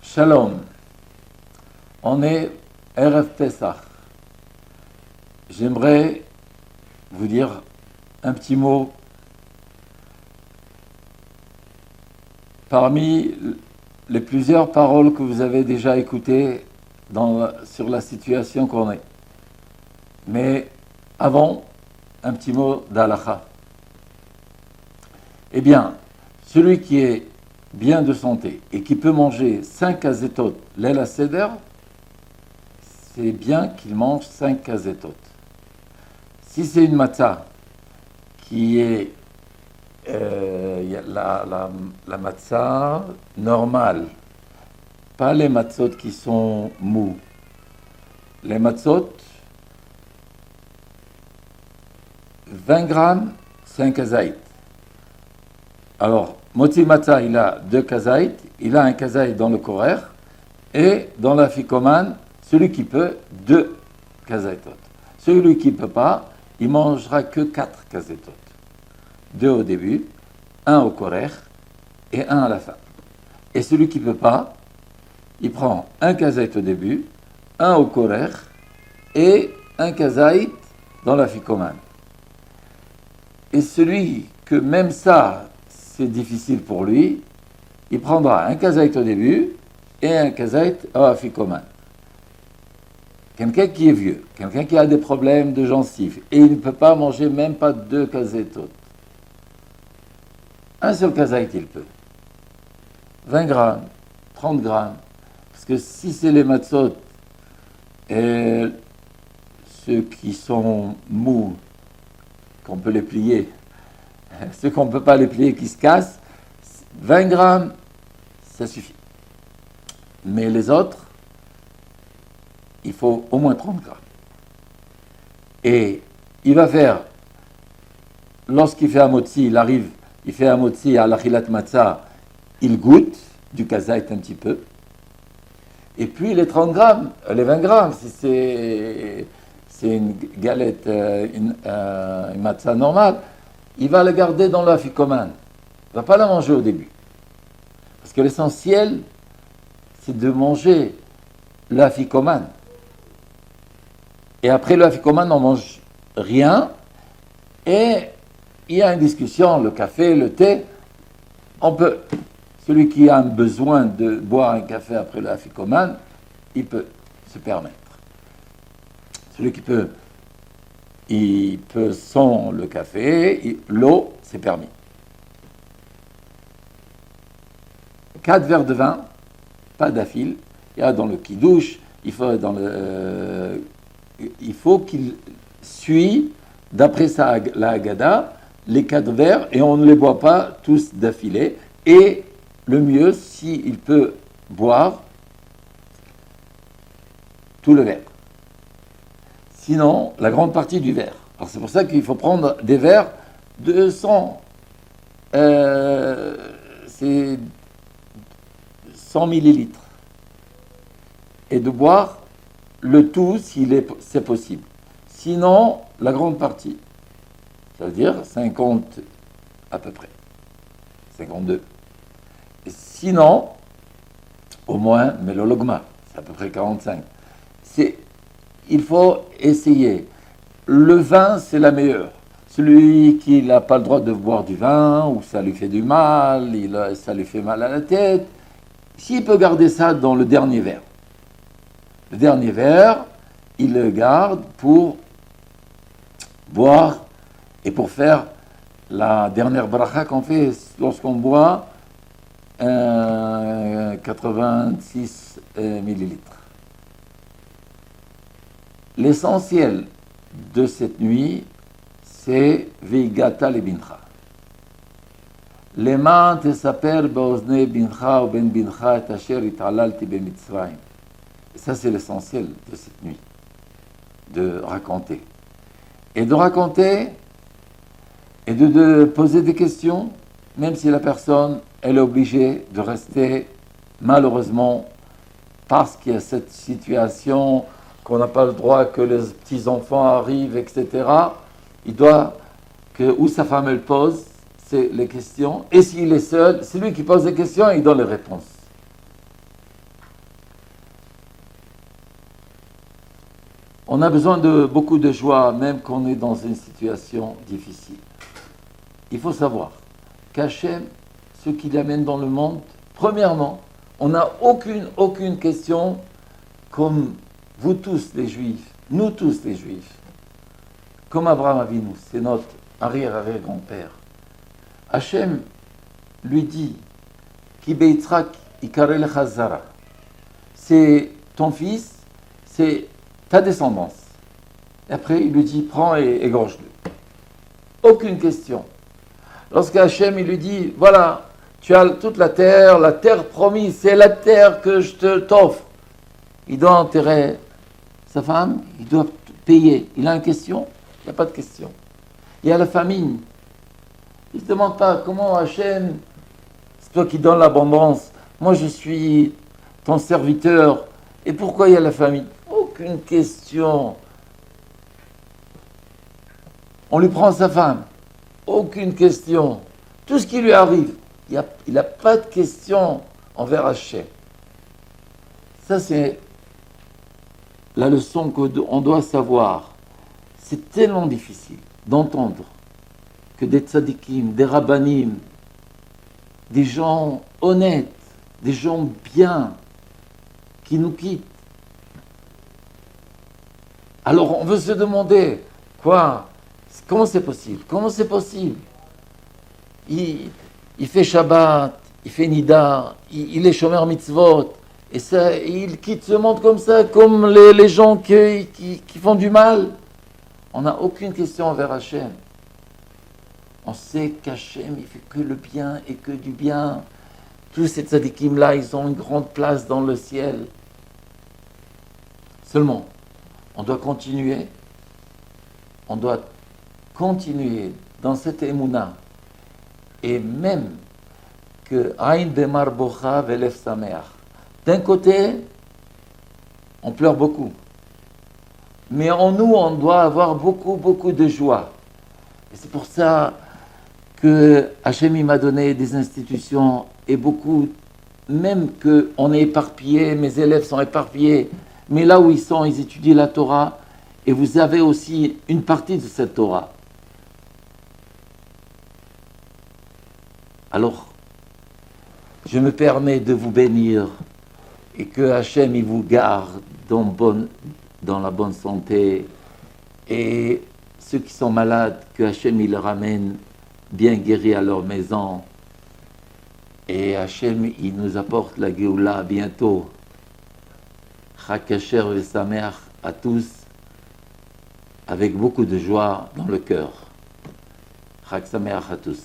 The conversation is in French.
Shalom, on est Erev Pesach. J'aimerais vous dire un petit mot parmi les plusieurs paroles que vous avez déjà écoutées sur la situation qu'on est. Mais avant, un petit mot d'Halakha. Eh bien, celui qui est bien de santé et qui peut manger 5 azétot l'El Seder, c'est bien qu'il mange 5 azétot. Si c'est une matzah qui est la matzah normale, pas les matzot qui sont mous, les matzot, 20 grammes, 5 kazaït. Alors, Motzi Matzah, il a 2 kazaït, il a un kazaït dans le korer, et dans la fikoman, celui qui peut, 2 kazaïtot. Celui qui ne peut pas, il mangera que 4 kazaïtot. 2 au début, 1 au korer, et 1 à la fin. Et celui qui ne peut pas, il prend un kazaït au début, 1 au korer, et 1 kazaït dans la fikoman. Et celui que même ça, c'est difficile pour lui, il prendra un kazaït au début et un kazaït à afikoman. Quelqu'un qui est vieux, quelqu'un qui a des problèmes de gencives, et il ne peut pas manger même pas 2 kazaïtot. Un seul kazaït, il peut. 20 grammes, 30 grammes. Parce que si c'est les matzot, et ceux qui sont mous, qu'on peut les plier, ceux qu'on ne peut pas les plier, qui se cassent, 20 grammes, ça suffit. Mais les autres, il faut au moins 30 grammes. Et il va faire, lorsqu'il fait un motzi, il arrive, il fait un motzi à l'achilat matzah, il goûte du kazaït un petit peu. Et puis les 30 grammes, les 20 grammes, si c'est une galette, une matzah normale, il va la garder dans la fikoman. Il ne va pas la manger au début. Parce que l'essentiel, c'est de manger la fikoman. Et après le fikoman, on ne mange rien. Et il y a une discussion, le café, le thé. On peut, celui qui a besoin de boire un café après le fikoman, il peut se permettre. Celui qui peut, il peut sans le café, l'eau, c'est permis. 4 verres de vin, pas d'affil. Il y a dans le kidouche, il faut qu'il suit, d'après la Haggadah, les 4 verres, et on ne les boit pas tous d'affilée. Et le mieux, s'il peut boire tout le verre. Sinon, la grande partie du verre. Alors c'est pour ça qu'il faut prendre des verres de 100. C'est 100 millilitres. Et de boire le tout c'est possible. Sinon, la grande partie. Ça veut dire 50 à peu près. 52. Et sinon, au moins, mais le logma, c'est à peu près 45. Il faut essayer. Le vin, c'est la meilleure. Celui qui n'a pas le droit de boire du vin, ou ça lui fait du mal, ça lui fait mal à la tête, s'il peut garder ça dans le dernier verre. Le dernier verre, il le garde pour boire et pour faire la dernière bracha qu'on fait lorsqu'on boit 86 millilitres. L'essentiel de cette nuit, c'est Veigata le bincha. Lema tesaper beozne bincha ou ben bincha et asher italalti bemitzrayim. Ça, c'est l'essentiel de cette nuit, de raconter. Et de raconter et de poser des questions, même si la personne elle est obligée de rester, malheureusement, parce qu'il y a cette situation qu'on n'a pas le droit que les petits-enfants arrivent, etc. Il doit que, ou sa femme elle pose les questions, et s'il est seul, c'est lui qui pose les questions et il donne les réponses. On a besoin de beaucoup de joie, même quand on est dans une situation difficile. Il faut savoir qu'Hachem, ce qu'il amène dans le monde, premièrement, on n'a aucune question comme vous tous les Juifs, nous tous les Juifs, comme Abraham Avinu, c'est notre arrière-arrière-grand-père. Hachem lui dit, Ki beitzrak ikare lecha zara. C'est ton fils, c'est ta descendance. Et après, il lui dit, prends et égorge-le. Aucune question. Lorsque Hachem, il lui dit, voilà, tu as toute la terre promise, c'est la terre que je t'offre. Il doit enterrer sa femme, il doit payer. Il a une question? Il n'y a pas de question. Il y a la famine. Il ne se demande pas comment Hachem, c'est toi qui donnes l'abondance, moi je suis ton serviteur, et pourquoi il y a la famine? Aucune question. On lui prend sa femme, aucune question. Tout ce qui lui arrive, il n'a pas de question envers Hachem. Ça c'est la leçon qu'on doit savoir. C'est tellement difficile d'entendre que des tzadikim, des rabbanim, des gens honnêtes, des gens bien, qui nous quittent. Alors on veut se demander, quoi? Comment c'est possible? Comment c'est possible? Il fait Shabbat, il fait Nida, il est Shomer Mitzvot, et ça, il quitte ce monde comme ça, comme les gens qui font du mal. On n'a aucune question envers Hachem. On sait qu'Hachem, il fait que le bien et que du bien. Tous ces tzadikim-là, ils ont une grande place dans le ciel. Seulement, on doit continuer dans cette émouna. Et même que Aïn Demar Bocha Velef Sameach. D'un côté, on pleure beaucoup. Mais en nous, on doit avoir beaucoup de joie. Et c'est pour ça que Hachem m'a donné des institutions et beaucoup, même qu'on est éparpillé, mes élèves sont éparpillés, mais là où ils sont, ils étudient la Torah et vous avez aussi une partie de cette Torah. Alors, je me permets de vous bénir et que Hachem il vous garde dans la bonne santé et ceux qui sont malades, que Hachem il les ramène bien guéris à leur maison et Hachem il nous apporte la Géoula bientôt. Chag Kasher Vesameach à tous avec beaucoup de joie dans le cœur. Chag Sameach à tous.